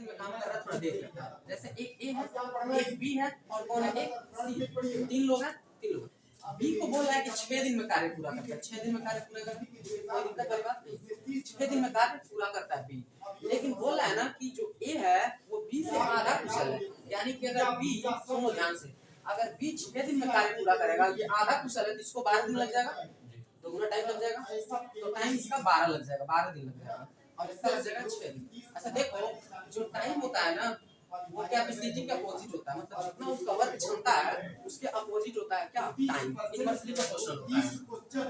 में काम कर रहा है थोड़ा देख लेते हैं। जैसे एक ए है, एक बी है और कौन है, एक सी, तीन लोग हैं। बी को बोल रहा है कि 6 दिन में कार्य पूरा करता है, 6 दिन में कार्य पूरा करता है, कोई दिक्कत वाली बात नहीं, 6 दिन में कार्य पूरा करता है बी। लेकिन बोल रहा है ना कि जो ए है वो बी से आधा कुशल है, यानी कि अगर बी, सुनो ध्यान से, अगर बी 6 दिन में कार्य पूरा करेगा, ये आधा कुशल है तो इसको 12 दिन लग जाएगा, दोगुना टाइम लग जाएगा, तो टाइम इसका 12 लग जाएगा, 12 दिन लग जाएगा और इसका लग जाएगा 6 दिन। अच्छा देखो, जो टाइम होता है ना वो कैपेसिटी के अपोजिट होता है, मतलब जितना उसका वर्क क्षमता है उसके अपोजिट होता है क्या, टाइम। इनवर्सली प्रोपोर्शनल होता है,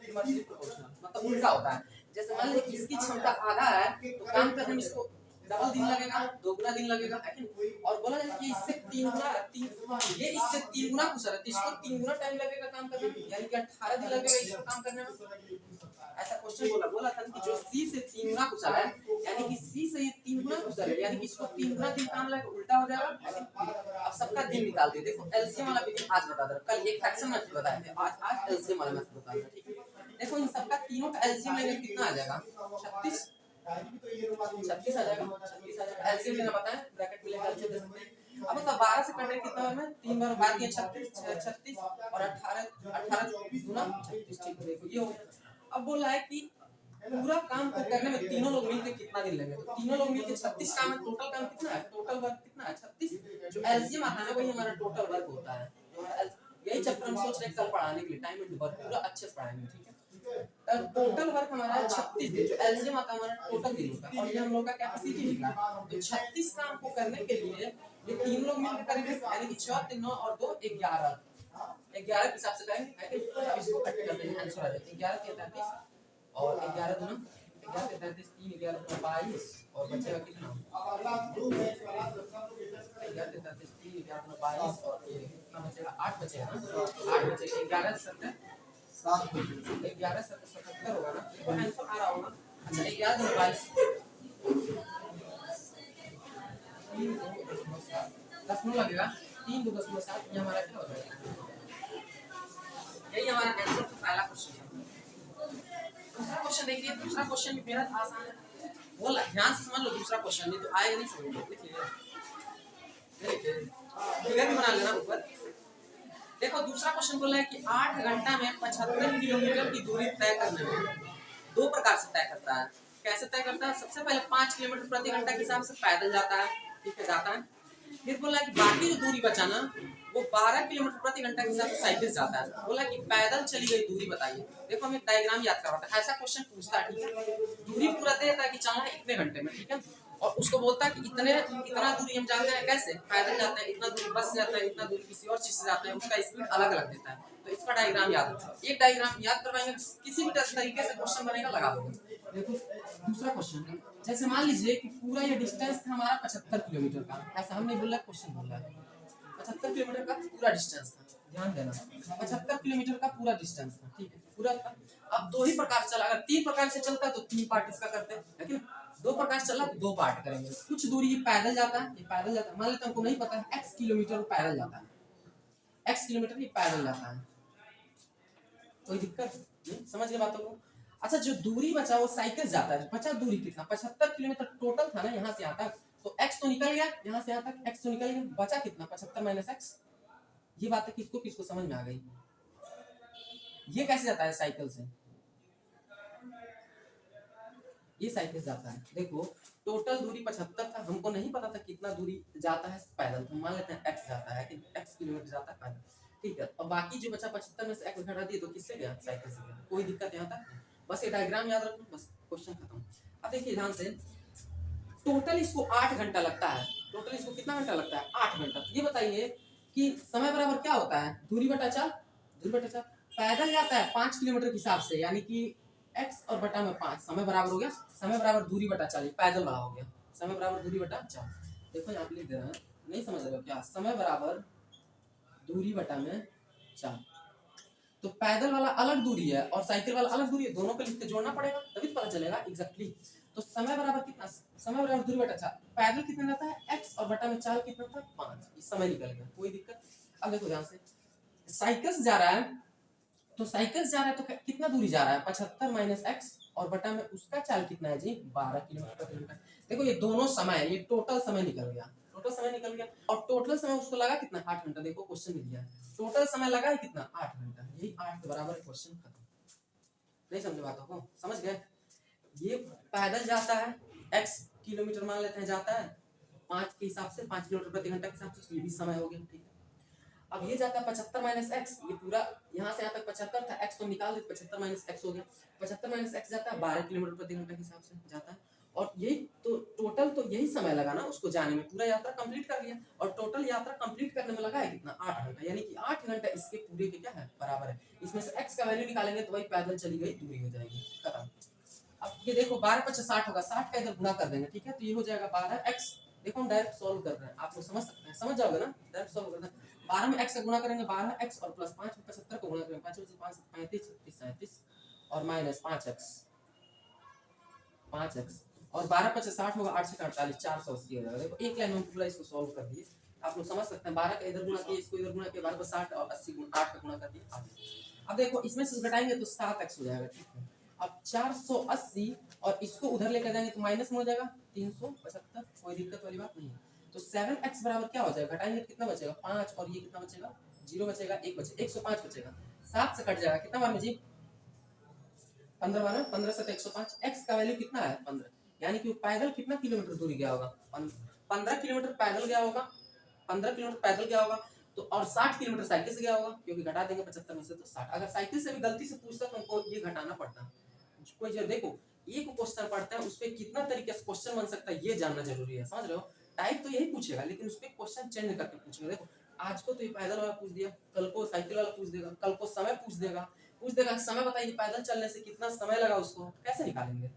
इनवर्सली प्रोपोर्शनल मतलब उल्टा होता है। जैसे मान लीजिए इसकी क्षमता आधा है तो काम करने में इसको डबल दिन लगेगा, दोगुना दिन लगेगा, और बोला जाए कि इससे 3 गुना, ये इससे 3 गुना कुशल है तो इसको 3 गुना टाइम लगेगा काम करने में, यानी कि 18 दिन लगेगा इसको काम करने में। ऐसा क्वेश्चन बोला था कि जो सी से 3 गुना कुशल है, यानी कि सी से ये 3 गुना कुशल है, यानी कि इसको 3 गुना दिन काम लगेगा, उल्टा हो जाएगा। अब सबका दिन निकाल दे। देखो एलसीएम वाला विधि आज बता दे, कल एक फ्रैक्शन मेथड बताए थे, आज एलसीएम वाला मेथड बता रहे, ठीक है। देखो इन सबका तीनों का एलसीएम लेंगे कितना आ जाएगा, 36 आ जाएगा, 36 आ जाएगा। एलसीएम लेना बताएं, ब्रैकेट में लेकर एलसीएम दे सकते हैं। अब मतलब 12 से कट कितना है, 3 बार बार दिया 36 और 18 गुना 36, ठीक है। देखो ये हो गया। अब बोल रहा है कि पूरा काम को करने में तीनों लोग मिलकर कितना दिन लगेगा, तो तीनों लोग मिलकर 36 काम है, टोटल काम कितना है, टोटल वर्क कितना है 36। जो एलसीएम आता है वही हमारा टोटल वर्क होता है। यही चैप्टर हम सोच रहे हैं कल पढ़ाने के लिए, टाइम एंड वर्क पूरा अच्छे से पढ़ाएंगे, ठीक है। टोटल वर्क हमारा 36 दिन, जो एलसीएम आता है हमारा टोटल दिन होता है, और ये हम लोग का कैपेसिटी निकला। तो 36 काम को करने के लिए ये तीन लोग मिलकर करेंगे, यानी कि 4 3 9 और 2 11 के हिसाब से करेंगे। इसको कट कर देंगे, आंसर आ जाएगा 11 के 33 और 11 दूना 11 के 33 3 11 22 और बचेगा कितना, 11 के 33 3 11 22 और ये कितना बचेगा, 8 बचेगा ना, 8 बचेगा, 11 से 7 11 से 77 होगा ना, तो आंसर आ रहा होगा। अच्छा 11 दूना 22 10 मिनट लगेगा, 3 2 10 7, ये हमारा क्या हो जाएगा, यही हमारा आंसर का पहला क्वेश्चन है। दूसरा क्वेश्चन देखिए, दूसरा क्वेश्चन भी बेहद आसान है, बोला ध्यान से समझ लो दूसरा क्वेश्चन, नहीं तो आएगा नहीं समझ लो। देखिए फिगर भी बना लेना ऊपर। देखो दूसरा क्वेश्चन बोला है कि 8 घंटा में 75 किलोमीटर की दूरी तय करने में दो प्रकार से तय करता है। कैसे तय करता है, सबसे पहले 5 किलोमीटर प्रति घंटा के हिसाब से पैदल जाता है, ठीक है, जाता है। फिर बोला कि बाकी जो दूरी बचाना वो 12 किलोमीटर प्रति घंटा के हिसाब से साइकिल जाता है। बोला कि पैदल चली गई दूरी बताइए। देखो हमें डायग्राम याद करवाता है, ऐसा क्वेश्चन पूछता है, ठीक है। दूरी पूरा देता है कि चलना है इतने घंटे में, ठीक है, और उसको बोलता है कि इतना दूरी हम जाते हैं, कैसे पैदल जाते हैं, इतना दूरी बस से जाता है, इतना दूरी किसी और चीज से जाता है, उसका स्पीड अलग अलग देता है। तो इसका डायग्राम याद रखो, एक डायग्राम याद करवाएंगे, किसी भी तरीके से क्वेश्चन बनेगा लगा दोगे। देखो दूसरा क्वेश्चन, जैसे मान लीजिए कि पूरा ये डिस्टेंस था हमारा 75 किलोमीटर का, ऐसा हमने बोला, क्वेश्चन बोला है 75 किलोमीटर का पूरा डिस्टेंस था, ध्यान देना 75 किलोमीटर का पूरा डिस्टेंस था, ठीक है, पूरा था। अब दो ही प्रकार चला, अगर 3 प्रकार से चलता तो 3 पार्ट इसका करते हैं, लेकिन 2 प्रकार से चला तो 2 पार्ट करेंगे। कुछ दूरी पैदल जाता है, ये पैदल जाता है, मान लेते हैं हमको नहीं पता है x किलोमीटर पैदल जाता है, x किलोमीटर ये पैदल जाता है, कोई दिक्कत नहीं, समझ गए बातों को। अच्छा जो दूरी बचा वो साइकिल जाता है, बचा दूरी कितना, 75 किलोमीटर टोटल था ना यहाँ से यहाँ तक, तो x तो निकल गया, यहाँ से यहाँ तक x तो निकल गया, बचा कितना 75 माइनस x। ये बात है किसको किसको समझ में आ गई, ये कैसे जाता है साइकिल से, ये साइकिल जाता है। देखो टोटल दूरी 75 था, हमको नहीं पता था कितना दूरी जाता है पैदल, तो मान लेते हैं x जाता है कि x किलोमीटर जाता है पैदल, ठीक है। और बाकी जो बचा 75 में से x घटा दिए तो किससे गया, साइकिल से गया, कोई दिक्कत यहाँ तक। बस ये डायग्राम याद रखो, बस क्वेश्चन खत्म। अब देखिए ध्यान से, टोटल इसको 8 घंटा लगता है, टोटल इसको कितना घंटा लगता है 8 घंटा। ये बताइए कि समय बराबर क्या होता है, दूरी बटा चाल, दूरी बटा चाल। पैदल जाता है 5 किलोमीटर के हिसाब से, यानी कि x और बटा में 5, समय बराबर हो गया, समय बराबर दूरी बटा चाल, पैदल वाला हो गया, समय बराबर दूरी बटा चाल। देखो यहाँ पे लिख दे रहे हैं, नहीं समझ रहे हो क्या, समय बराबर दूरी बटा में चाल। तो पैदल वाला अलग दूरी है और साइकिल वाला अलग दूरी है, दोनों को लिख के जोड़ना पड़ेगा तभी पता चलेगा एग्जैक्टली। तो समय बराबर कितना, समय बराबर दूरी बटा चाल, पैदल कितना जाता है x और बटा में चाल कितना था 5, इस समय निकल गया, कोई दिक्कत। अब देखो ध्यान से, साइकिल से जा रहा है, तो साइकिल से जा रहा है तो कितना दूरी जा रहा है 75 माइनस x और बटा में उसका चाल कितना है जी 12 किलोमीटर प्रति घंटा। देखो ये दोनों समय, ये टोटल समय निकल गया, टोटल समय निकल गया, और टोटल समय उसको लगा कितना 8 घंटा। देखो क्वेश्चन में दिया है टोटल समय लगा है कितना 8 घंटा, यही 8 के बराबर क्वेश्चन खत्म। नहीं समझे बातों को, समझ गए। ये पैदल जाता है x किलोमीटर मान लेते हैं जाता है 5 के हिसाब से, 5 किलोमीटर प्रति घंटा के हिसाब से, ये भी समय हो गया, ठीक है। अब ये जाता है 75 माइनस एक्स, ये पूरा यहाँ से यहाँ तक 75 था, एक्स तो निकाल दे, 75 माइनस एक्स हो गया, 75 माइनस एक्स जाता है 12 किलोमीटर प्रति घंटा के हिसाब से जाता है। और यही तो टोटल तो यही समय लगा ना उसको जाने में, पूरा यात्रा कंप्लीट कर लिया, और टोटल यात्रा कंप्लीट करने में लगा है कितना 8 घंटा, यानी कि 8 घंटा इसके पूरे के क्या है बराबर है। इसमें से एक्स का वैल्यू निकालेंगे तो वही पैदल चली गई दूरी हो जाएगी, खत्म। अब ये देखो 12 × 5 = 60 होगा, 60 का इधर गुणा कर देंगे, ठीक है, तो ये हो जाएगा 12x। देखो हम डायरेक्ट सॉल्व कर रहे हैं, आप लोग समझ सकते हैं, समझ जाओगे ना, डायरेक्ट सॉल्व करना है। 12 में x से गुणा करेंगे 12x, और प्लस 5 में 75 को गुणा करेंगे 5 से 5 35 36 37, और माइनस 5x, और 12 × 5 = 60 होगा, 8 से 48 480 हो जाएगा। देखो एक लाइन में पूरा इसको सॉल्व कर दिए, आप लोग समझ सकते हैं। 12 का इधर गुणा किया, इसको इधर गुणा किया, 12 को 60 और 80 8 का गुणा कर दिया आगे। अब देखो इसमें से घटाएंगे तो 7x हो जाएगा, ठीक है। अब 480 और इसको उधर लेकर जाएंगे तो माइनस में हो जाएगा 375, कोई दिक्कत वाली बात नहीं है। तो 7x बराबर क्या हो जाएगा, घटाएंगे तो कितना बचेगा 5, और ये कितना बचेगा 0 बचेगा, 1 बचेगा, 105 बचेगा, 7 से कट जाएगा, कितना बार में जी 15 बार में, 15 से 105, x का वैल्यू कितना है 15, यानी कि पैदल कितना किलोमीटर दूरी गया होगा 15 किलोमीटर पैदल गया होगा, 15 किलोमीटर पैदल गया होगा, तो और 60 किलोमीटर साइकिल से गया होगा, क्योंकि घटा देंगे 75 में से तो 60। अगर साइकिल से भी गलती से पूछता तो हमको ये घटाना पड़ता। कोई जो देखो एक क्वेश्चन पढ़ते हैं उस पे कितना तरीके से क्वेश्चन बन सकता है ये जानना जरूरी है, समझ रहे हो। टाइप तो यही पूछेगा, लेकिन उस पे क्वेश्चन चेंज करके पूछेगा। देखो आज को तो ये पैदल वाला पूछ दिया, कल को साइकिल वाला पूछ देगा, कल को समय पूछ देगा समय बताइए पैदल चलने से कितना समय लगा उसको, कैसे निकालेंगे,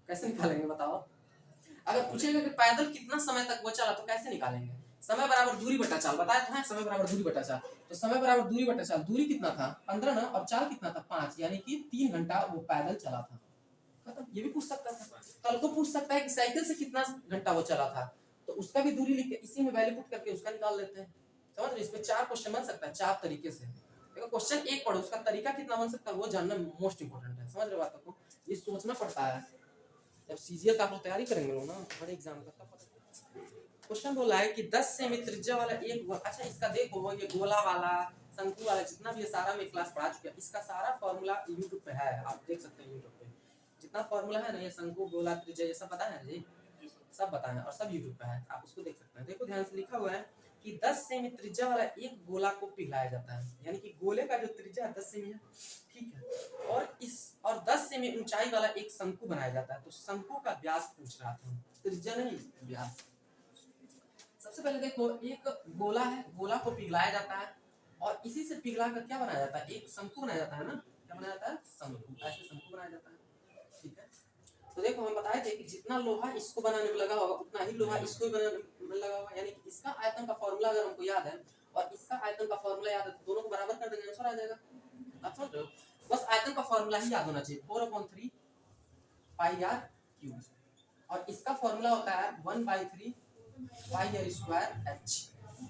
कैसे निकालेंगे बताओ। अगर पूछेगा कि पैदल कितना समय तक वो चला तो कैसे निकालेंगे। समय बराबर दूरी बटा चाल, बताया तो है समय बराबर दूरी बटा चाल, तो समय बराबर दूरी बटा चाल, दूरी कितना था 15 ना, और चाल कितना था 5, यानी कि 3 घंटा वो पैदल चला था, खत्म। ये भी पूछ सकता था। कल को पूछ सकता है कि साइकिल से कितना घंटा वो चला था, तो उसका भी दूरी लिख के इसी में वैल्यू पुट करके उसका निकाल लेते हैं, समझ रहे। इसमें 4 क्वेश्चन बन सकता है 4 तरीके से। देखो क्वेश्चन एक पढ़ो, उसका तरीका कितना बन सकता है वो जानना मोस्ट इंपोर्टेंट है, समझ रहे बातों को। ये सोचना पड़ता है जब सीजीएल का आप लोग तैयारी करेंगे लोग ना बड़े एग्जाम का, तब पता। क्वेश्चन बोला है कि 10 सेमी त्रिज्या वाला एक गोला, अच्छा इसका देखो ये गोला वाला शंकु वाला जितना भी सारा में क्लास पढ़ा चुके हैं, इसका सारा फॉर्मूला YouTube पे है, आप देख सकते हैं YouTube पे जितना फॉर्मूला है ना, ये शंकु गोला त्रिज्या ये सब पता है जी, सब बताएं, और सब YouTube पे है, आप उसको देख सकते हैं। देखो ध्यान से लिखा हुआ है कि 10 सेमी त्रिज्या वाला एक गोला को पिघलाया जाता है, यानी कि गोले का जो त्रिज्या 10 सेमी है, ठीक है, और 10 सेमी ऊंचाई वाला एक शंकु बनाया जाता है। तो शंकु का व्यास पूछ रहा था, त्रिज्या नहीं व्यास। सबसे पहले देखो एक गोला है, गोला को पिघलाया जाता है, और इसी से पिघला कर क्या बनाया जाता है, एक शंकु बनाया जाता है ना, क्या बनाया जाता है शंकु, ऐसे शंकु बनाया जाता है, ठीक है। तो देखो हम बताए थे कि जितना लोहा इसको बनाने में लगा होगा उतना ही लोहा इसको भी बनाने में लगा होगा, यानी कि इसका आयतन का फॉर्मूला अगर हमको याद है और इसका आयतन का फॉर्मूला याद है तो दोनों को बराबर कर देंगे, आंसर आ जाएगा। आप समझ रहे हो, बस आयतन का फॉर्मूला ही याद होना चाहिए, 4/3 पाई r क्यूब, और इसका फॉर्मूला होता है 1/3 पाई r स्क्वायर h,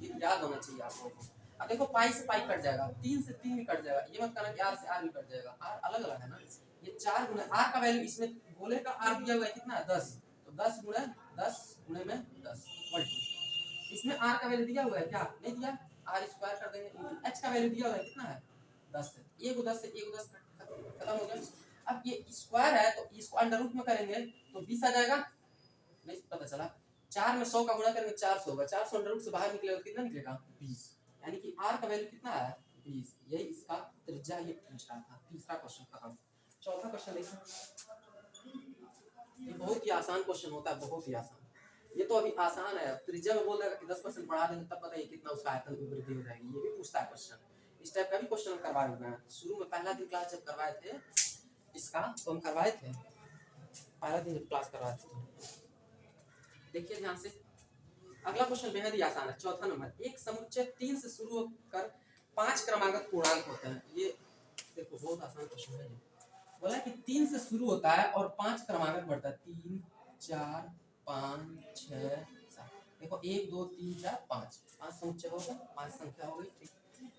ये याद होना चाहिए आप लोगों को। अब देखो पाई से पाई कट जाएगा, 3 से 3 भी कट जाएगा, ये मत कहना कि r से r भी कट जाएगा, r अलग अलग है ना, ये 4 गुना r का वैल्यू इसमें गोले का r दिया हुआ है कितना है 10, तो 10 गुना 10 गुने में 10 इक्वल टू, इसमें r का वैल्यू दिया हुआ है क्या नहीं दिया, r स्क्वायर कर देंगे, h का वैल्यू दिया हुआ है कितना है 10 है, 1 को 10 से 1 को 10 खत्म हो गया। अब ये स्क्वायर है तो इसको अंडर रूट में करेंगे तो 20 आ जाएगा, नहीं पता चला, 4 में 100 का गुणा करेंगे 400 होगा, 400 अंडर रूट से बाहर निकलेगा कितना निकलेगा 20, यानी कि r का वैल्यू कितना है 20, यही इसका त्रिज्या ये पूछ रहा था। तीसरा क्वेश्चन खत्म। चौथा क्वेश्चन देखो, ये बहुत ही आसान क्वेश्चन होता है, बहुत ही आसान, ये तो अभी आसान है, त्रिज्या में बोल देगा कि 10% बढ़ा देंगे तब बताइए कितना उसका आयतन की वृद्धि हो जाएगी, ये भी पूछता है क्वेश्चन। इस टाइप का भी क्वेश्चन करवाए हुए हैं, शुरू में पहला दिन क्लास जब करवाए थे इसका तो हम करवाए थे, पहला दिन जब क्लास करवाए थे। देखिए ध्यान से, अगला क्वेश्चन बेहद ही आसान है, चौथा नंबर, एक समुच्चय 3 से शुरू होकर 5 क्रमागत पूर्णांक होते हैं। ये देखो बहुत आसान क्वेश्चन है, बोला कि 3 से शुरू होता है और 5 क्रमागत बढ़ता है, 3 4 5 6 7, देखो 1 2 3 4 5 समुच्चय हो गया, 5 संख्या हो गई, ठीक।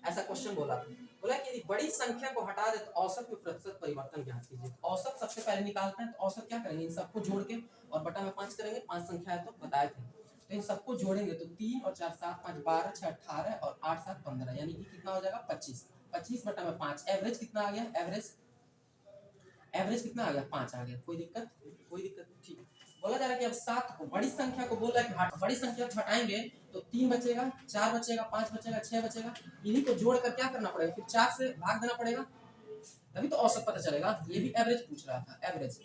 ऐसा क्वेश्चन बोला था। बोला कि यदि बड़ी संख्या को हटा दे तो औसत में प्रतिशत परिवर्तन ज्ञात कीजिए। औसत सबसे पहले निकालते हैं, तो औसत क्या करेंगे, इन सबको जोड़ के और बटा में 5 करेंगे, 5 संख्या है तो बताए थे, तो इन सबको जोड़ेंगे तो 3 और 4 7 5 12 6 18 और 8 7 15, यानी कि कितना हो जाएगा 25। 25 बटा में 5, एवरेज कितना आ गया, एवरेज कितना आ गया 5 आ गया। कोई दिक्कत ठीक। बोला जा रहा है कि अब 7 को बड़ी संख्या को बोल रहा है कि बड़ी संख्या को हटाएंगे तो 3 बचेगा, 4 बचेगा, 5 बचेगा, 6 बचेगा, इन्हीं को जोड़कर क्या करना पड़ेगा, फिर 4 से भाग देना पड़ेगा, तभी तो औसत पता चलेगा। ये भी एवरेज पूछ रहा था, एवरेज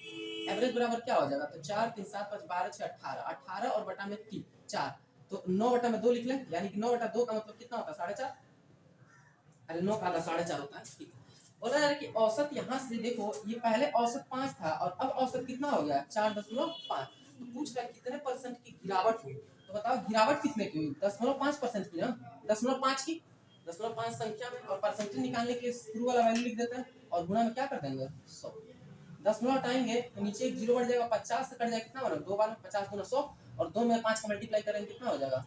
बराबर क्या हो जाएगा, तो 4 3 7 5 12 6 18, 18 और बटा में 3 4, तो 9 बटा में 2 लिख लें, यानी कि 9 बटा 2 का मतलब कितना होता है 4.5, अरे 9 का आधा 4.5 होता है। ठीक, बोला जा रहा है कि औसत यहाँ से देखो, ये पहले औसत 5 था और अब औसत कितना हो गया 4.5, तो पूछ रहा है कितने परसेंट की गिरावट हुई, तो बताओ गिरावट कितने की हुई, 0.5% की ना, 0.5 की, 0.5 संख्या में, और परसेंटेज निकालने के लिए शुरू वाला वैल्यू लिख देते हैं और गुणा में क्या कर देंगे 100, 10 हटाएंगे तो नीचे एक जीरो बढ़ जाएगा, 50 से कट जाएगा, कितना बना 2 बार 50 गुना 100, और 2 में 5 का मल्टीप्लाई करेंगे कितना हो जाएगा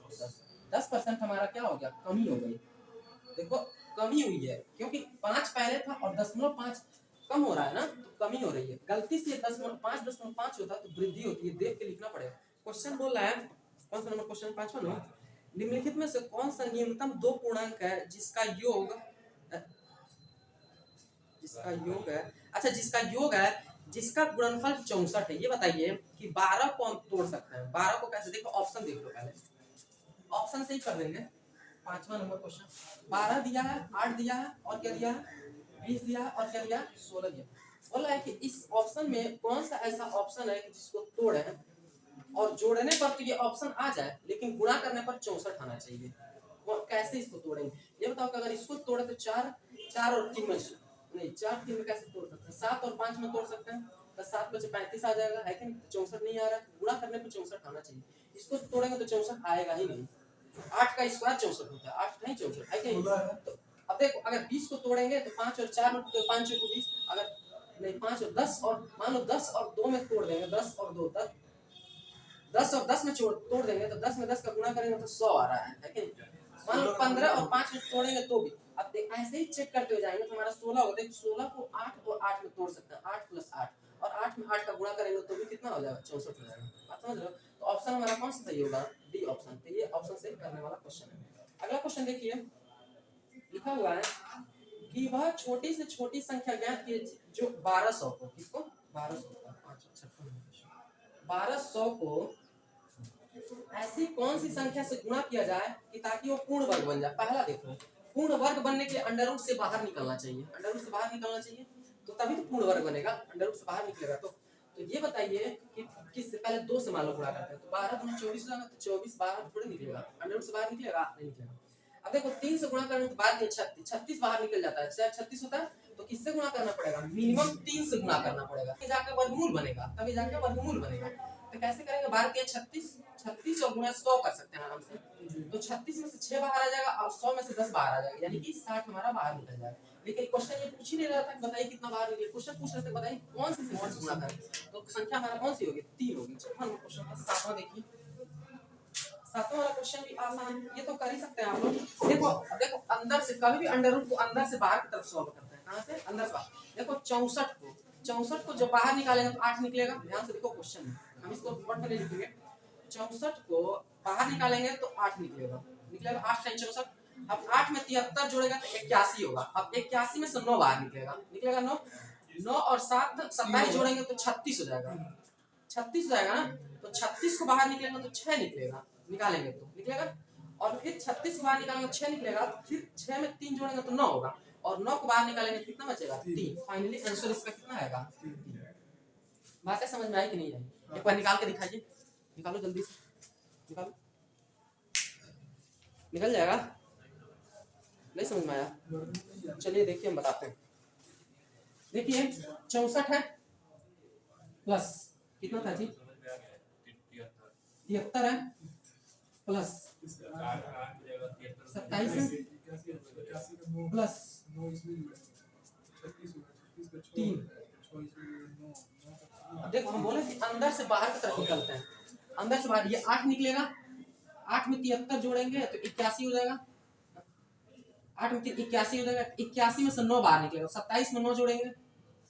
10% हमारा क्या हो गया, कमी हो गई। देखो कमी हुई है क्योंकि 5 पहले था और 0.5 कम हो रहा है ना, तो कमी हो रही है। गलती से 0.5 होता तो वृद्धि होती है, देख के लिखना पड़ेगा। क्वेश्चन बोल रहा है, कौन सा नंबर क्वेश्चन 5वां ना, निम्नलिखित में से कौन सा न्यूनतम 2 पूर्णांक है जिसका योग है, अच्छा जिसका योग है जिसका गुणनफल 64 है, ये बताइए कि 12 को हम तोड़ सकते हैं, 12 को कैसे, देखो ऑप्शन देख लो, पहले ऑप्शन से ही कर देंगे। 5वां नंबर क्वेश्चन, 12 दिया है, 8 दिया है, और क्या दिया है 20 दिया है, और क्या दिया 16 दिया। बोला है कि इस ऑप्शन में कौन सा ऐसा ऑप्शन है कि जिसको तोड़े और जोड़ने पर तो ये ऑप्शन आ जाए, लेकिन गुणा करने पर 64 आना चाहिए। वो कैसे इसको तोड़ेंगे, ये बताओ कि अगर इसको तोड़े तो 4 और 3 में नहीं, 4 3 में कैसे तोड़ सकते हैं, 7 और 5 में तोड़ सकते हैं, तो 7 बचे 35 आ जाएगा, है कि नहीं, 64 नहीं आ रहा है, गुणा करने पर 64 आना चाहिए। इसको तोड़ेंगे तो 64 आएगा ही नहीं, 8 का स्क्वायर 64 होता है, 8 नहीं 64 है कि नहीं। तो अब देखो अगर 20 को तोड़ेंगे तो 5 और 4 तो 5 को 20, अगर नहीं 5 और 10, और मान लो 10 और 2 में तोड़ देंगे, 10 और 2 10, 10 और 10 में तोड़ देंगे तो 10 में 10 का गुणा करेंगे तो 100 आ रहा है कि नहीं। मान लो 15 और 5 में तोड़ेंगे तो भी, अब देख ऐसे ही चेक करते हो जाएंगे तो हमारा 16 होगा, देख 16 को 8 और 8 में तोड़ सकते हैं, 8 + 8, और 8 में 8 का गुणा करेंगे तो भी कितना हो जाएगा 64 हो जाएगा। बात समझ रहे हो, तो ऑप्शन हमारा कौन सा सही होगा, डी ऑप्शन, तो ये ऑप्शन सही करने वाला क्वेश्चन है। अगला क्वेश्चन देखिए, लिखा हुआ है कि वह छोटी से छोटी संख्या ज्ञात कीजिए जो 1200 को, किसको 1200 को ऐसी कौन सी संख्या से गुणा किया जाए कि ताकि वो पूर्ण वर्ग बन जाए। पहला देखो, पूर्ण वर्ग बनने के लिए अंडर रूट से बाहर निकलना चाहिए, अंडर रूट से बाहर निकलना चाहिए तो तभी तो पूर्ण वर्ग बनेगा, अंडर रूट से बाहर निकलेगा तो ये बताइए कि किससे पहले 2 से मान लो गुणा करते हैं तो 12 दूनी 24 हो जाएगा, तो 24 12 थोड़ी निकलेगा, अंडर रूट से बाहर निकलेगा नहीं निकलेगा। अब देखो 3 से गुणा करने के बाद 36 बाहर निकल जाता है, 36 होता है तो किससे गुणा करना पड़ेगा, मिनिमम 3 से गुणा करना पड़ेगा, तभी जाके वर्गमूल बनेगा, तो कैसे करेंगे, 12 के 36 और गुणा 100 कर सकते हैं आराम से, तो 36 में से 6 बाहर आ जाएगा और 100 में से 10 बाहर आ जाएगा, यानी कि 60 हमारा बाहर निकल जाएगा। लेकिन क्वेश्चन ये पूछ ही नहीं रहा था कि बताइए कितना बाहर निकले, क्वेश्चन पूछ रहे थे बताइए कौन सी संख्या से गुणा करें, तो संख्या हमारा कौन सी होगी 3 होगी। चलो हम क्वेश्चन का 7वां देखिए, 7वां वाला क्वेश्चन भी आसान, ये तो कर ही सकते हैं आप लोग। देखो अंदर से कभी भी अंडर रूट को अंदर से बाहर की तरफ सॉल्व करते हैं, कहां से अंदर से। देखो 64 को जब बाहर निकालेंगे तो 8 निकलेगा, ध्यान से देखो क्वेश्चन में, हम इसको बोर्ड पे लिखेंगे, 64 को बाहर निकालेंगे तो 8 निकलेगा, 8 टाइम 64, अब 8 में 73 जोड़ेगा तो 81 होगा, अब 81 में से 9 बाहर निकलेगा 9 और 7 27 जोड़ेंगे तो 36 हो जाएगा, 36 हो जाएगा ना, तो 36 को बाहर निकलेगा तो 6 निकालेंगे तो निकलेगा, और फिर 36 को बाहर निकालेंगे तो 6 निकलेगा, फिर 6 में 3 जोड़ेंगे तो 9 होगा, और 9 को बाहर निकालेंगे तो कितना बचेगा 3, फाइनली आंसर इसका कितना आएगा 3। बातें समझ में आई कि नहीं आई, एक बार निकाल के दिखाइए, निकालो जल्दी से, निकालो, निकल जाएगा, नहीं समझ में आया, चलिए देखिए हम बताते हैं। देखिए 64 है प्लस कितना था जी 73 है प्लस 27 है प्लस 3। देखो हम बोले कि अंदर से बाहर की तरफ निकलते हैं, अंदर से बाहर, ये 8 निकलेगा, 8 में 73 जोड़ेंगे तो 81 हो जाएगा, 8 में 3 81 हो जाएगा। 81 में से 9 बाहर निकलेगा, 27 में 9 जोड़ेंगे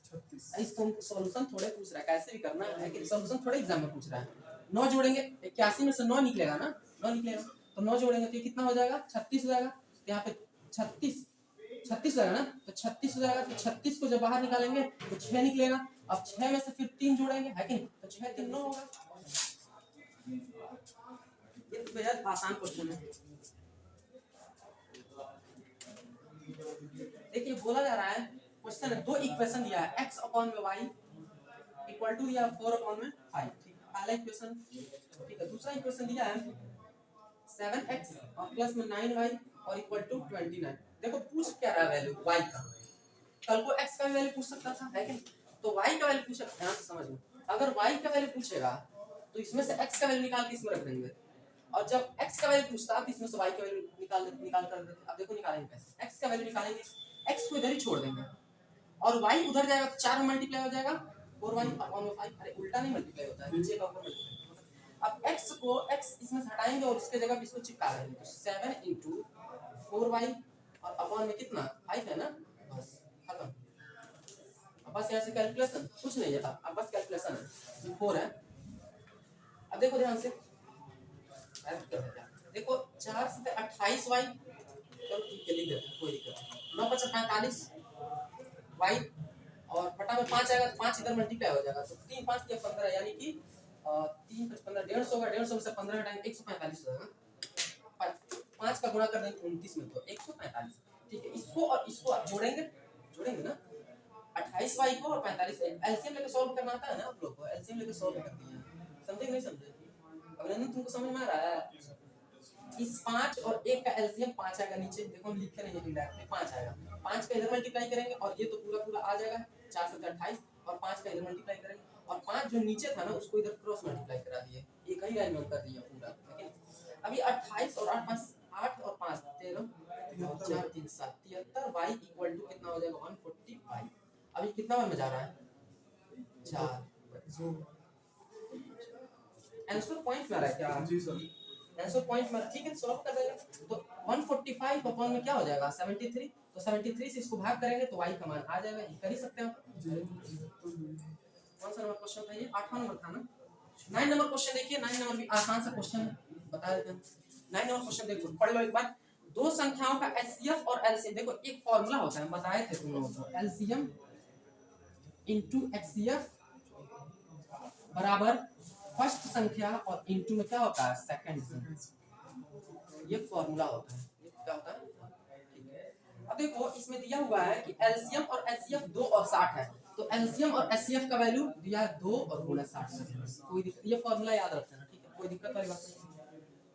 36। इसको सॉल्यूशन थोड़े पूछ रहा है, कैसे भी करना है कि सॉल्यूशन थोड़े एग्जाम में पूछ रहा है। 9 जोड़ेंगे, 81 में से 9 निकलेगा ना, 9 निकलेगा तो 9 जोड़ेंगे तो कितना हो जाएगा 36 हो जाएगा। तो यहाँ पे 36 हो जाएगा ना, तो 36 हो जाएगा। तो 36 को जब बाहर निकालेंगे तो 6 निकलेगा। अब 6 में से फिर 3 जोड़ेंगे, है कि नहीं, तो 6 3 9 होगा। ये तो बेहद आसान क्वेश्चन है। देखिए बोला जा रहा है क्वेश्चन है, दो इक्वेशन दिया है x अपॉन में y इक्वल टू दिया 4 अपॉन में 5। ठीक है, पहला इक्वेशन। ठीक है, दूसरा इक्वेशन दिया है 7x और प्लस में 9y और इक्वल टू 29। देखो पूछ क्या रहा है वैल्यू y का। कल को x का वैल्यू पूछ सकता था, है कि नहीं, तो y का वैल्यू पूछेगा। ध्यान से समझ लो, अगर y का वैल्यू पूछेगा तो इसमें से x का वैल्यू निकाल के इसमें रख देंगे, और जब x का वैल्यू पूछता है तो इसमें से y का वैल्यू निकाल कर देते। अब देखो निकालेंगे कैसे, x का वैल्यू निकालेंगे, x को इधर ही छोड़ देंगे और y उधर जाएगा तो 4 में मल्टीप्लाई हो जाएगा 4y अपॉन 5। अरे उल्टा नहीं मल्टीप्लाई होता है, नीचे का ऊपर मल्टीप्लाई। अब x को x इसमें से हटाएंगे और उसके जगह इसको चिपका देंगे, तो 7 into 4y और अपॉन में कितना 5 है ना, बस खत्म। अब बस यहाँ से कैलकुलेशन कुछ नहीं है, अब बस कैलकुलेशन है 4 है। अब देखो ध्यान से, देखो 4 से 28y, चलो ठीक है लिख देते हैं, कोई दिक्कत नहीं। 9 5 45 y और बटा में 5 आएगा तो 5 इधर मल्टीप्लाई हो जाएगा, तो 3 5 या 15 यानी कि 3 5 15 150 होगा। 150 में से 15 हटाएंगे 145 हो जाएगा। 5 का गुणा कर देंगे 29 में तो 145। ठीक है, इसको और इसको आप जोड़ेंगे ना, 28y को और 45 एलसीएम लेके सॉल्व करना आता है ना आप लोग को, एलसीएम लेके सॉल्व कर दिया। समझे नहीं समझे? अभिनंदन तुमको समझ में आ रहा है? इस 5 और 1 का एलसीएम 5 आएगा, नीचे देखो हम लिखे नहीं है इंडायरेक्टली 5 आएगा। 5 का इधर मल्टीप्लाई करेंगे और ये तो पूरा आ जाएगा 4 से 28 और 5 का इधर मल्टीप्लाई करेंगे और 5 जो नीचे था ना उसको इधर क्रॉस मल्टीप्लाई करा दिए, एक ही लाइन में कर दिया पूरा। लेकिन अभी 28 और 8 5 8 और 5 13 4 3 7 73 y इक्वल टू कितना हो जाएगा 145। अभी कितना बार में जा रहा है 4। आंसर पॉइंट में आ रहा है क्या? जी सर, आंसर पॉइंट में। ठीक है, सॉल्व कर देंगे तो 145 अपॉन में क्या हो जाएगा 73। तो 73 से इसको भाग करेंगे तो y का मान आ जाएगा। ये कर ही सकते हैं आप। कौन सा नंबर क्वेश्चन था ये? 8वां नंबर था ना। 9 नंबर क्वेश्चन देखिए, 9 नंबर भी आसान सा क्वेश्चन है, बता देते हैं। 9 नंबर क्वेश्चन देखो, पढ़ लो एक बार। दो संख्याओं का एचसीएफ और एलसीएम, देखो एक फार्मूला होता है, बताए थे तुम लोगों को, एलसीएम इनटू एचसीएफ बराबर फर्स्ट संख्या और इनटू में क्या होता है सेकंड संख्या। ये फार्मूला होता है। ये क्या होता है? ठीक है, अब देखो इसमें दिया हुआ है कि एलसीएम और एचसीएफ 2 और 60 है, तो एलसीएम और एचसीएफ का वैल्यू दिया है 2 और गुणा 60। कोई दिक्कत, ये फार्मूला याद रखना, ठीक है, कोई दिक्कत वाली बात नहीं।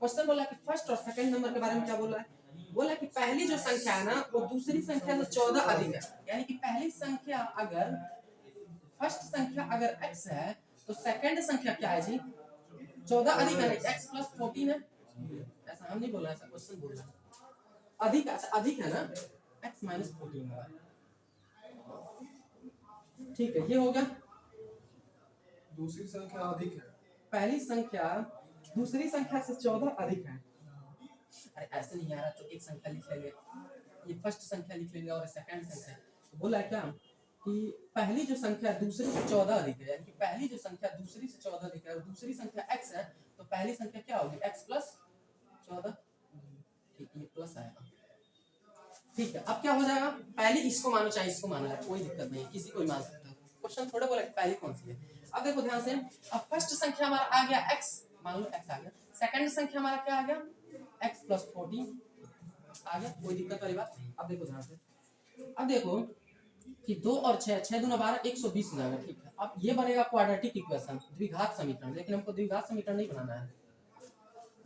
क्वेश्चन बोला कि फर्स्ट और सेकंड नंबर के बारे में क्या बोला है, बोला कि पहली जो संख्या है ना वो दूसरी संख्या से 14 अधिक है। यानी कि पहली संख्या अगर फर्स्ट संख्या अगर x है तो सेकंड संख्या क्या है जी 14 अधिक है, x प्लस 14 है। ऐसा हम नहीं बोल रहे, ऐसा क्वेश्चन बोल रहा है। अधिक, अच्छा अधिक है ना, x माइनस 14 है। ठीक है, ये हो गया। दूसरी संख्या अधिक है, पहली संख्या दूसरी संख्या से 14 अधिक है। अरे ऐसे नहीं आ रहा तो एक संख्या लिख लेंगे, ये फर्स्ट संख्या लिख लेंगे और सेकंड संख्या। बोला है क्या कि पहली जो संख्या दूसरी से 14 अधिक है, यानी कि पहली जो संख्या दूसरी से 14 अधिक है और दूसरी संख्या x है, तो पहली संख्या क्या होगी x प्लस 14। ठीक, ये प्लस आएगा। ठीक है, अब क्या हो जाएगा, पहले इसको मानो चाहे इसको मानो, कोई दिक्कत नहीं, किसी को भी मान सकते हो। क्वेश्चन थोड़ा बोला कि पहली कौन सी है। अब देखो ध्यान से, अब फर्स्ट संख्या हमारा आ गया x, मान लो x आ गया। सेकंड संख्या हमारा क्या आ गया x प्लस 14 आ गया, कोई दिक्कत वाली बात नहीं। अब देखो ध्यान से, अब देखो कि 2 और 6 6 दूना 12 120 हो जाएगा। ठीक है, अब ये बनेगा क्वाड्रेटिक इक्वेशन, द्विघात समीकरण। लेकिन हमको द्विघात समीकरण नहीं बनाना है,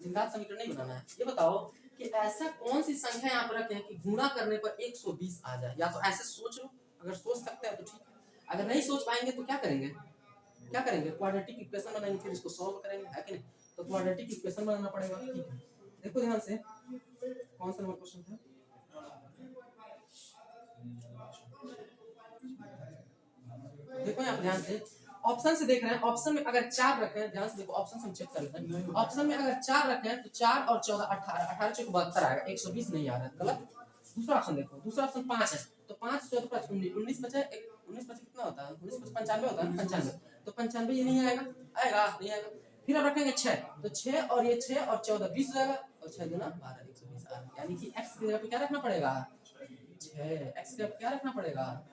द्विघात समीकरण नहीं बनाना है। ये बताओ कि ऐसा कौन सी संख्या यहाँ पर रखें कि गुणा करने पर 120 आ जाए। या तो ऐसे सोच लो, अगर सोच सकते हैं तो ठीक है, अगर नहीं सोच पाएंगे तो क्या करेंगे, क्वाड्रेटिक इक्वेशन बनाएंगे, फिर इसको सॉल्व करेंगे, है कि नहीं। तो क्वाड्रेटिक इक्वेशन बनाना पड़ेगा। ठीक है, देखो ध्यान से, कौन सा नंबर क्वेश्चन था, देखो यहाँ ध्यान से, ऑप्शन से देख रहे हैं। ऑप्शन में अगर 4 रखे हैं, ध्यान से देखो, ऑप्शन से हम चेक कर लेते हैं। ऑप्शन में अगर 4 रखे हैं तो 4 और 14 18, 18 चौक 72 आएगा, 120 नहीं आ रहा है, गलत। दूसरा ऑप्शन देखो, दूसरा ऑप्शन 5 है तो 5 14 5 19 19 बचा 19 बचा कितना होता है 19 बचा 95 होता है 95 तो 95 ये नहीं आएगा, आएगा नहीं आएगा। फिर अब रखेंगे 6 तो 6 और ये 6 और 14 20 हो जाएगा और 6 दूना 12 120 आ गया। यानी कि x की जगह पे क्या रखना पड़ेगा 6, x की जगह पे क्या रखना पड़ेगा।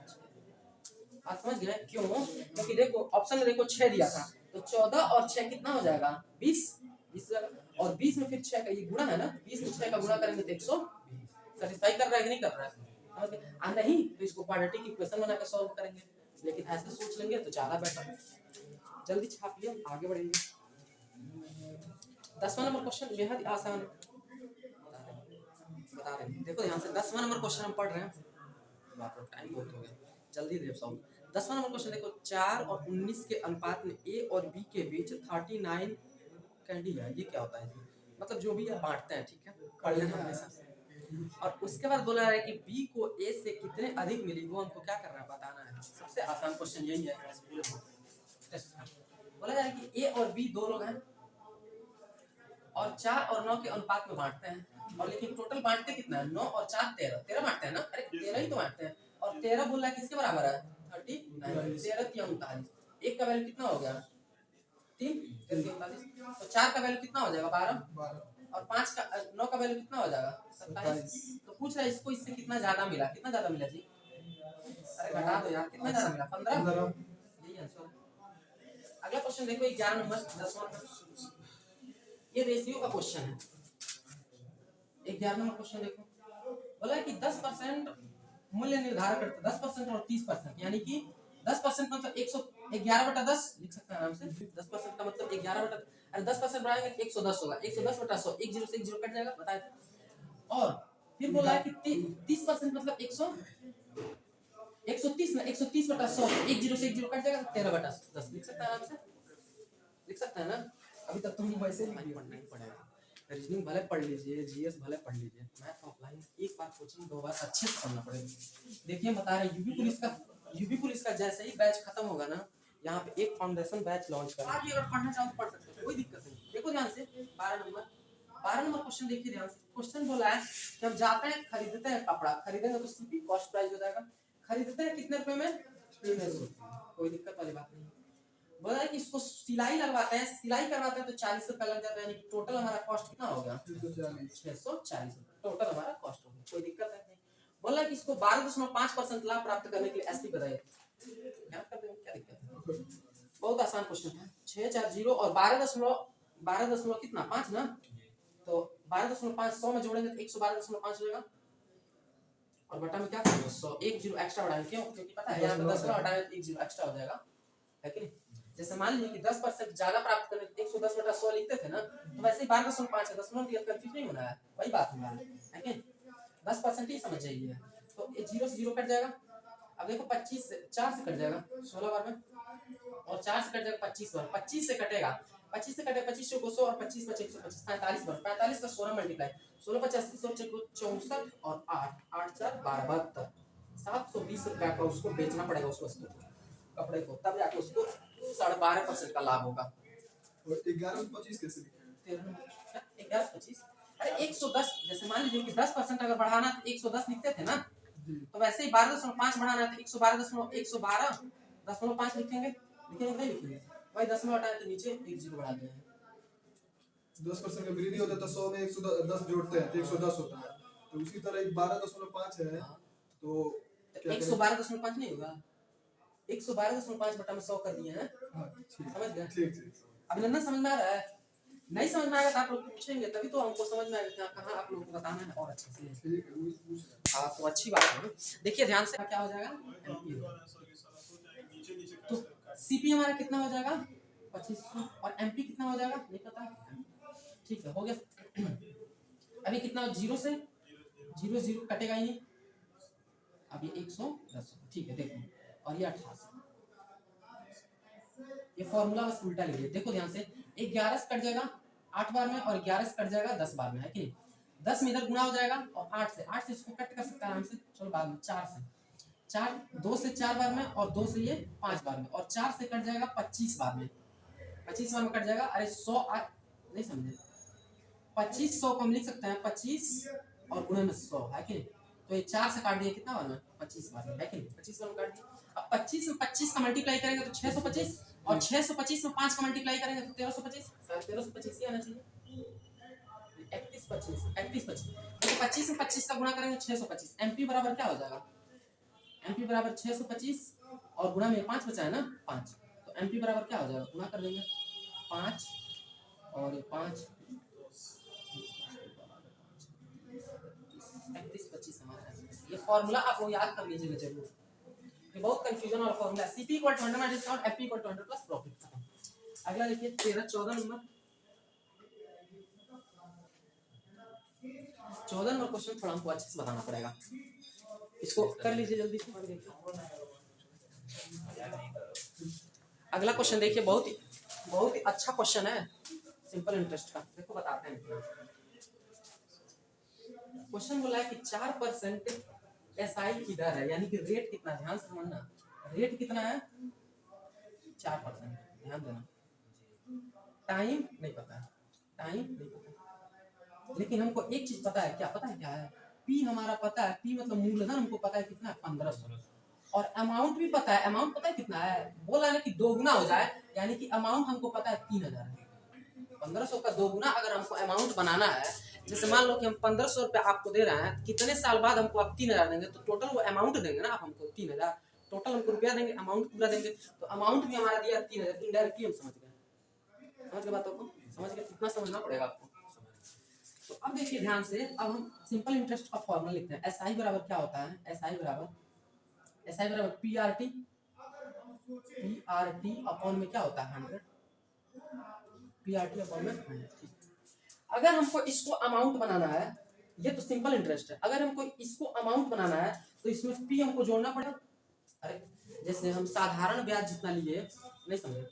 आप समझ गए क्यों, क्योंकि देखो ऑप्शन में देखो 6 दिया था तो 14 और 6 कितना हो जाएगा 20 20 और 20 में फिर 6 का ये गुणा है ना, 20 में 6 का गुणा करेंगे तो 120 सेटिस्फाई कर रहा है कि नहीं कर रहा है, समझ गए। नहीं तो इसको क्वाड्रेटिक इक्वेशन बना के सॉल्व करेंगे, लेकिन ऐसे सोच लेंगे तो ज्यादा बेटर है। जल्दी छाप लियो, आगे बढ़ेंगे। 10वां नंबर क्वेश्चन बेहद आसान बता रहे हैं, देखो ध्यान से 10वां नंबर क्वेश्चन हम पढ़ रहे हैं, बाप रे टाइम बहुत हो गया, जल्दी दे सॉल्व। 10वां नंबर क्वेश्चन देखो 4 और 19 के अनुपात में ए और बी के बीच 39 कैंडी है, ये क्या होता है जी, मतलब जो भी आप बांटते हैं, ठीक है पढ़ लेना हमेशा। और उसके बाद बोला है कि बी को ए से कितने अधिक मिली, वो हमको क्या करना है बताना है। सबसे आसान क्वेश्चन यही है पूरे बोला जा रहा है कि ए और बी दो लोग हैं और 4 और 9 के अनुपात में बांटते हैं, और लेकिन टोटल बांटते कितना है 9 और 4 13 13 बांटते हैं ना, अरे 13 ही तो बांटते हैं और 13 बोल रहा है किसके बराबर है 39 13 3 39 एक का वैल्यू कितना हो गया 3 39 तो 4 का वैल्यू कितना हो जाएगा 12 और 5 का 9 का वैल्यू कितना हो जाएगा 27। तो पूछ रहा है इसको इससे कितना ज्यादा मिला, कितना ज्यादा मिला जी, अरे घटा दो यार कितना ज्यादा मिला 15, यही आंसर। अगला क्वेश्चन देखो 11 नंबर 10वां, ये रेशियो का क्वेश्चन है। 11 नंबर क्वेश्चन देखो, बोला है कि 10% मूल्य निर्धारण करते 10% और 30%, यानी कि 10% मतलब 111/10 लिख सकते हैं आराम से। 10% का मतलब 11 अरे 10% बढ़ाएंगे तो 110 होगा, 110/100 1 0 से 1 0 कट जाएगा बताए। और फिर बोला है कि 30% मतलब 130 में 130/100 1 0 से 1 0 कट जाएगा 13/10 लिख सकते हैं आराम से, लिख सकते हैं ना। अभी तक तो हम वैसे ही पढ़ना ही पड़ेगा, रीजनिंग भले पढ़ लीजिए, जीएस भले पढ़ लीजिए, मैथ ऑफलाइन एक बार कोचिंग 2 बार अच्छे से पढ़ना पड़ेगा। देखिए बता रहे यूपी पुलिस का जैसे ही बैच खत्म होगा ना, यहाँ पे एक फाउंडेशन बैच लॉन्च करेंगे। आप अगर पढ़ना चाहो तो पढ़ सकते हो, कोई दिक्कत नहीं। देखो ध्यान से 12 नंबर क्वेश्चन देखिए ध्यान से। क्वेश्चन बोला है कि हम जाते हैं खरीदते हैं कपड़ा, खरीदेंगे तो सीपी कॉस्ट प्राइस हो जाएगा, खरीदते हैं कितने रुपए में 300, कोई दिक्कत वाली बात नहीं। बोला है कि इसको सिलाई लगवाते हैं, सिलाई करवाते हैं तो 40 रुपए लग जाता है, यानी कि टोटल हमारा कॉस्ट कितना हो गया 640 टोटल हमारा कॉस्ट हो गया, कोई दिक्कत नहीं। बोला है कि इसको 12.5% लाभ प्राप्त करने के लिए एसपी बताइए, क्या कर देंगे क्या दिक्कत है, बहुत आसान क्वेश्चन है। 640 और 12 कितना 5 ना, तो 12.5 100 में जोड़ेंगे तो 112.5 हो जाएगा और बटा में क्या करेंगे 100 1 0 एक्स्ट्रा बढ़ाएंगे, क्यों क्योंकि पता है यहाँ पे 10 का हटाएंगे तो 1 0 एक्स्ट्रा हो जाएगा, है कि नहीं। जैसे मान लीजिए कि 10% ज्यादा प्राप्त करने के 110/100 लिखते थे ना, तो वैसे ही 12.5 है, दशमलव दिया कंफ्यूज नहीं होना है, वही बात है कि 10% ही समझ जाइए। तो ये 0 से 0 कट जाएगा, अब देखो 25 से 4 से कट जाएगा 16 बार में, और 4 से कट जाएगा 25 बार, 25 से कटेगा 25 से कटे 25 को 100 और 25 बचे 125 45 बार, 45 का 16 मल्टीप्लाई 16 85 164 और 8 8 4 12 72 720 रुपया का उसको बेचना पड़ेगा उस वस्तु को, कपड़े को, तब जाके उसको 12.5% का लाभ होगा। और 11 25 कैसे लिखे हैं 11 25 अरे 110, जैसे मान लीजिए कि 10% अगर बढ़ाना तो 110 लिखते थे ना, तो वैसे ही 12.5 बढ़ाना है तो 112.112.5 लिखेंगे नहीं लिखेंगे, भाई 10 में हटाए तो नीचे 1 0 बढ़ा दिया है। 10% का वृद्धि होता है तो 100 में 110 जोड़ते हैं तो 110 होता है, तो उसी तरह 12.5 है तो 112.5 नहीं होगा, 112.5 बटा में 100 कर दिए हैं, समझ गए। ठीक अभिनंदन समझ में आ रहा है, नहीं समझ में आएगा तो आप लोग पूछेंगे तभी तो हमको समझ में आएगा कहाँ आप लोगों को बताना है और अच्छे से। ठीक है हाँ तो अच्छी बात है। देखिए ध्यान से क्या हो जाएगा, तो सीपी हमारा कितना हो जाएगा 2500 और एमपी कितना हो जाएगा नहीं पता, ठीक है हो गया। अभी कितना 0 से 0 0 कटेगा ही नहीं, अब ये 110 ठीक है देखो, और ये 88, ये फॉर्मूला बस उल्टा लीजिए। देखो ध्यान से 11 से कट जाएगा 8 बार में और 11 से कट जाएगा 10 बार में, है कि नहीं। 10 में इधर गुना हो जाएगा और 8 से इसको कट कर सकते हैं आराम से, चलो बाद में 4 से 2 से 4 बार में और 2 से ये 5 बार में, और 4 से कट जाएगा 25 बार में, 25 बार में कट जाएगा। अरे 100 नहीं समझे, 2500 को हम लिख सकते हैं 25 और गुणे में 100, है कि नहीं। तो ये 4 से काट दिया कितना बार में 25 बार में, है कि नहीं 25 बार में काट दिया। अब 25 में 25 का मल्टीप्लाई करेंगे तो 625 और 625 में 5 का मल्टीप्लाई करेंगे तो 1325, 1325 ही आना चाहिए। 31 25 31 25 तो 25 में 25 का गुणा करेंगे 625। एमपी बराबर क्या हो जाएगा, एमपी बराबर 625 और गुणा में 5 बचा है ना 5, तो एमपी बराबर क्या हो जाएगा, गुणा कर देंगे 5 और 5 31 25 हमारा है। ये फॉर्मूला आप लोग याद कर लीजिएगा जरूर, ये बहुत कंफ्यूजन वाला formula. CP equal to 100 minus discount, FP equal to 100 plus profit. अगला देखिए 13 14 नंबर 14 नंबर क्वेश्चन थोड़ा हमको अच्छे से बताना पड़ेगा, इसको कर लीजिए जल्दी से। अगला क्वेश्चन देखिए, बहुत ही अच्छा क्वेश्चन है, सिंपल इंटरेस्ट का। देखो बताते हैं, क्वेश्चन बोला है कि 4% एसआई की दर है, यानी कि रेट कितना, ध्यान से समझना, रेट कितना है 4%, ध्यान देना। टाइम नहीं पता है, टाइम नहीं पता, लेकिन हमको एक चीज पता है, क्या पता है, क्या है, पी हमारा पता है, पी मतलब मूलधन हमको पता है कितना है 1500, और अमाउंट भी पता है, अमाउंट पता है कितना है, बोला है ना कि 2 गुना हो जाए, यानी कि अमाउंट हमको पता है 3000 है। 1500 का 2 गुना अगर हमको अमाउंट बनाना है, जैसे मान लो कि हम 1500 रुपया आपको दे रहे हैं, कितने साल बाद हमको आप 3000 देंगे, तो टोटल वो अमाउंट देंगे ना आप हमको 3000, टोटल हमको रुपया देंगे, अमाउंट पूरा देंगे, तो अमाउंट भी हमारा दिया 3000, इनडायरेक्टली हम समझ गए बातों को, समझ गए, कितना समझना पड़ेगा आपको। तो अब देखिए ध्यान से, अब हम सिंपल इंटरेस्ट का फॉर्मूला लिखते हैं। एसआई बराबर क्या होता है, एसआई बराबर पीआरटी अपॉन में क्या होता है 100, पीआरटी अपॉन में 100। अगर हमको इसको अमाउंट बनाना है, ये तो सिंपल इंटरेस्ट है, अगर हमको इसको अमाउंट बनाना है तो इसमें पी हमको जोड़ना पड़ेगा। अरे जैसे हम साधारण ब्याज जितना लिए, नहीं समझे,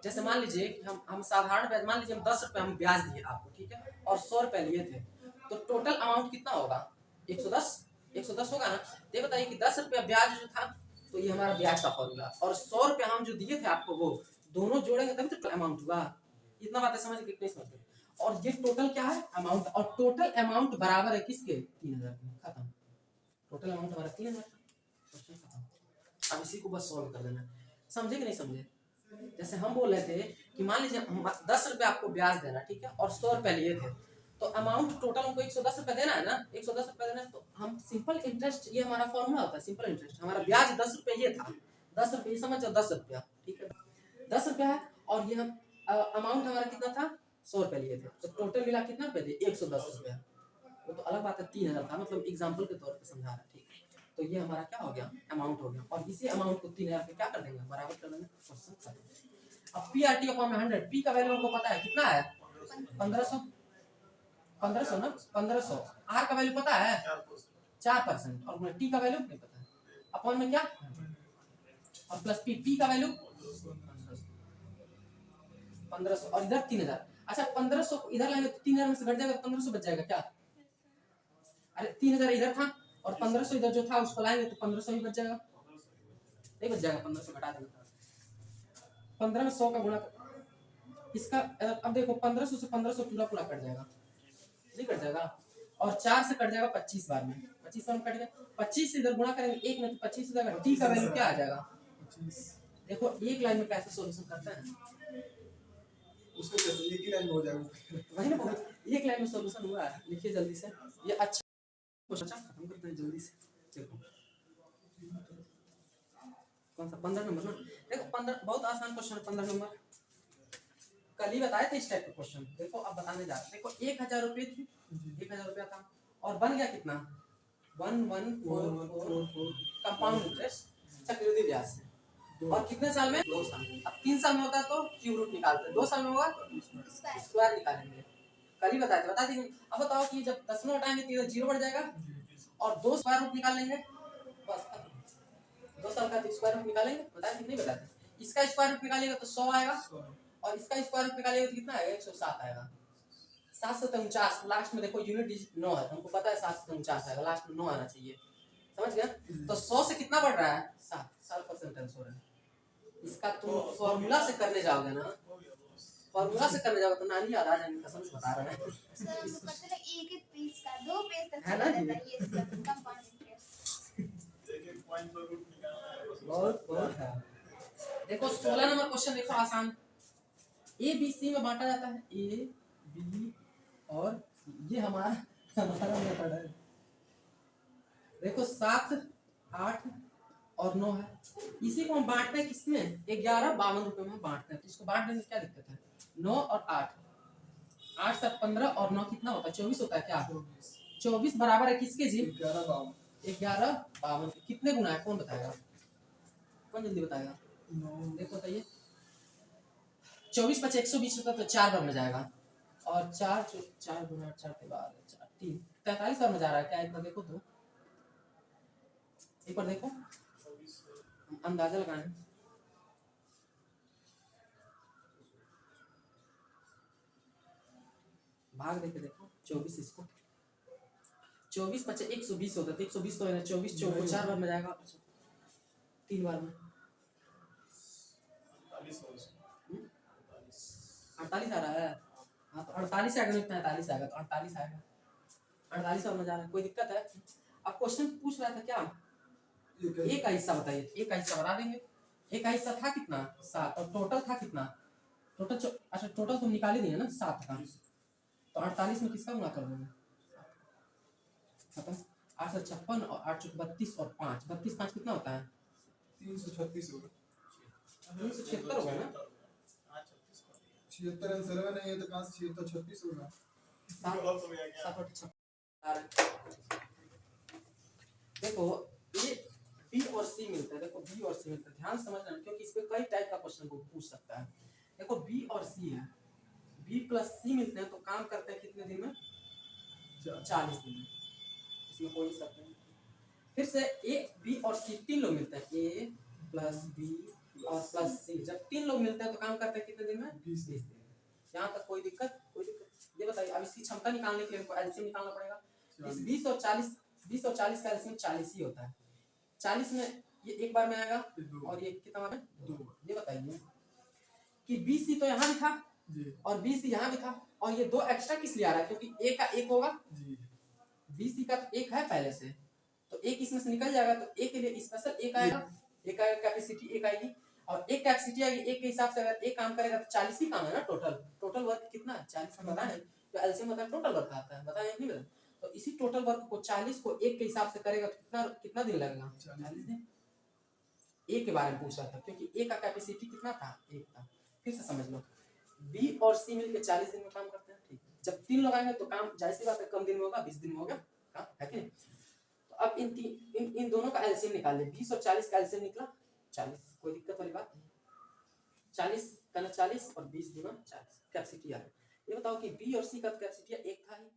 जैसे मान लीजिए कि हम साधारण ब्याज, मान लीजिए हम 10 रुपए हम ब्याज दिए आपको, ठीक है, और 100 रुपए लिए थे, तो टोटल अमाउंट कितना होगा 110 होगा ना। ये बताइए कि 10 रुपया ब्याज जो था, तो ये हमारा ब्याज का फॉर्मूला, और 100 रुपया हम जो दिए थे आपको, वो दोनों जोड़ेंगे तभी तो अमाउंट हुआ। इतना बातें समझ के नहीं समझ, और ये टोटल क्या है अमाउंट, और टोटल अमाउंट बराबर है किसके 3000 के, खत्म, टोटल अमाउंट हमारा 3000, क्वेश्चन खत्म। अब इसी को बस सॉल्व कर देना, समझे कि नहीं समझे। जैसे हम बोल रहे थे कि मान लीजिए 10 रुपए आपको ब्याज देना, ठीक है, और 100 रुपए लिए थे, तो अमाउंट टोटल हमको 110 रुपए देना है ना, 110 रुपए देना है, तो हम सिंपल इंटरेस्ट, ये हमारा फॉर्मूला होता है सिंपल इंटरेस्ट। हमारा ब्याज 10 रुपए ये था, 10 रुपए समझ जाओ, 10 रुपया, ठीक है, 10 रुपया है, और ये हम अमाउंट हमारा कितना था 100 रुपए लिए थे, तो टोटल मिला कितना रुपए थे 110 रुपया। वो तो अलग बात है 3000 था, मतलब एग्जांपल के तौर पे समझा रहा है, ठीक है। तो ये हमारा क्या हो गया अमाउंट हो गया, और इसी अमाउंट को 3000 पे क्या कर देंगे बराबर कर देंगे, क्वेश्चन खत्म। अब पीआरटी अपॉन 100, पी का वैल्यू हमको पता है कितना है 1500 ना, 1500, आर का वैल्यू पता है 4%, और टी का वैल्यू नहीं पता है, अपॉन में क्या और प्लस पी का वैल्यू 1500, और इधर 3000। अच्छा 1500 को इधर लाएंगे तो 3000 में से घट जाएगा, 1500 बच जाएगा क्या, अरे 3000 इधर था और 1500 इधर जो था उसको लाएंगे तो 1500 ही बच जाएगा, नहीं बच जाएगा, 1500 घटा देना, 15 में 100 का गुणा इसका, अब देखो 1500 से 1500 पूरा कट जाएगा, नहीं कट जाएगा, और 4 से कट जाएगा 25 बार में, 25 बार में कट गया, 25 से इधर गुणा करेंगे एक में तो 25 हो जाएगा, टी का वैल्यू क्या आ जाएगा 25। देखो एक लाइन में कैसे सॉल्यूशन करते हैं, उसको कैसे एक ही लाइन में हो जाएगा, वही ना, एक लाइन में सॉल्यूशन हुआ है, लिखिए जल्दी से, ये अच्छा क्वेश्चन खत्म करते हैं जल्दी से। देखो कौन सा 15 नंबर ना, देखो 15 बहुत आसान क्वेश्चन है, 15 नंबर कल ही बताए थे इस टाइप का क्वेश्चन। देखो अब बताने जा रहे हैं, देखो 1000 रुपये थी, 1000 रुपया था, और बन गया कितना 1144 कंपाउंड इंटरेस्ट चक्रवृद्धि ब्याज से, और कितने साल में 2 साल। अब 3 साल में होता है तो क्यूब रूट निकालते हैं, 2 साल में होगा तो स्क्वायर निकालेंगे, कल ही बताए थे, बता देंगे। अब बताओ कि जब 10 में हटाएंगे तो 0 बढ़ जाएगा, और 2 स्क्वायर रूट निकाल लेंगे, बस 2 साल का स्क्वायर रूट निकालेंगे, बताए कि नहीं बताते। इसका स्क्वायर रूट निकालेगा तो 100 आएगा, और इसका स्क्वायर रूट निकालेगा तो कितना आएगा 107 आएगा, 749, लास्ट में देखो यूनिट डिजिट 9 है, हमको पता है 749 आएगा, लास्ट में 9 आना चाहिए, समझ गया। तो 100 से कितना बढ़ रहा है 7 परसेंटेज हो रहा है, इसका तुम फॉर्मूला से करने जाओगे ना फॉर्मूला से करने जाओ तो नानी याद आ जाएंगी, कसम से बता रहे हैं। सर हम लोग करते ना एक एक पेज का 2 पेज तक है ना? चला जाता है ये सब कंपाउंड इंटरेस्ट। एक पॉइंट पर रूट निकालना है बस। बहुत है। देखो 16 नंबर क्वेश्चन देखो आसान। ए बी सी में बांटा जाता है, ए बी और सी, ये हमारा मेथड है। देखो 7 8 और 9 है, इसी को हम बांटते हैं किसमें, 11 52 रुपए में बांटते हैं। तो इसको बांटने में क्या दिक्कत है, 9 और 8 8 7 15 और 9 कितना होता है, 24 होता है क्या, 24 बराबर है किसके जी, 11 52 कितने गुना है, कौन बताएगा, कौन जल्दी बताएगा, देखो बताइए। 24 5 120 होता तो 4 बार में जाएगा, और 4 गुना 4 के बाद 4 3 43 बार में जा रहा है क्या, एक बार देखो तो, एक बार देखो अंदाजा लगाएं। भाग देके देखो 24 इसको, 24 5 120 होता है, 120 तो है ना, 24 चौको 4 बार में जाएगा, 3 बार में 48 आ रहा है। हाँ तो 48 आएगा नहीं 45 आएगा, तो 48 आएगा, 48 बार में जा रहा है, कोई दिक्कत है। अब क्वेश्चन पूछ रहा था क्या, एक का हिस्सा बताइए, एक का हिस्सा बता देंगे। एक का हिस्सा था कितना 7 और टोटल था कितना, टोटल अच्छा टोटल तो निकाल ही दिए ना 7 का, तो 48 में किसका गुना कर देंगे, खत्म। 8 से 56 और 8 चौक 32 और 5 32 5 कितना होता है, 336 होगा, 376 होगा ना, 76 आंसर में नहीं है तो कहां से 76 36 होगा। 7 देखो ये बी और सी मिलता है, देखो बी और सी मिलता है, ध्यान से समझना क्योंकि इस पे कई टाइप का क्वेश्चन को पूछ सकता है। देखो बी और सी है, बी प्लस सी मिलते हैं तो काम करते हैं कितने दिन में, 40 दिन में, इसमें कोई शक नहीं। फिर से ए बी और सी 3 लोग मिलते हैं, ए प्लस बी और प्लस सी, जब 3 लोग मिलते हैं तो काम करते हैं कितने दिन में, 20 दिन। यहाँ तक कोई दिक्कत, ये बताइए। अब इसकी क्षमता निकालने के लिए हमको एलसीएम निकालना पड़ेगा। इस 20 और 40 का एलसीएम 40 ही होता है। 40 में ये एक बार में आएगा और ये कितना बार में, 2 बार। ये बताइए कि BC तो यहाँ भी था और BC यहाँ भी था, और ये 2 एक्स्ट्रा किस लिए आ रहा है, क्योंकि A का 1 होगा, BC का तो 1 है पहले से, तो 1 इसमें से निकल जाएगा, तो A के लिए स्पेशल 1 आएगा, 1 आएगा कैपेसिटी 1 आएगी, और 1 कैपेसिटी आएगी। 1 के हिसाब से अगर 1 काम करेगा तो 40 ही काम है ना, टोटल वर्क कितना है 40, हम बताएं तो एलसीएम मतलब टोटल वर्क आता है, बताएं नहीं बताएं, तो इसी टोटल वर्क को 40 को 1 के हिसाब से करेगा तो कितना दिन लगेगा, 40 दिन। A के बारे में पूछ रहा था क्योंकि A का कैपेसिटी कितना था, 1 था। फिर से समझ लो, B और C मिलकर 40 दिन में काम करते हैं, ठीक है। जब 3 लोग आएंगे तो काम जाहिर सी बात है कम दिन में होगा, 20 दिन में होगा, है कि नहीं। तो अब इन दोनों का एलसीएम निकाल ले, 20 और 40 का एलसीएम निकला 40, कोई दिक्कत वाली बात नहीं। 40 का 40 और 20 गुना 40 कैपेसिटी आ गई। ये बताओ कि B और C का कैपेसिटी 1 था ही,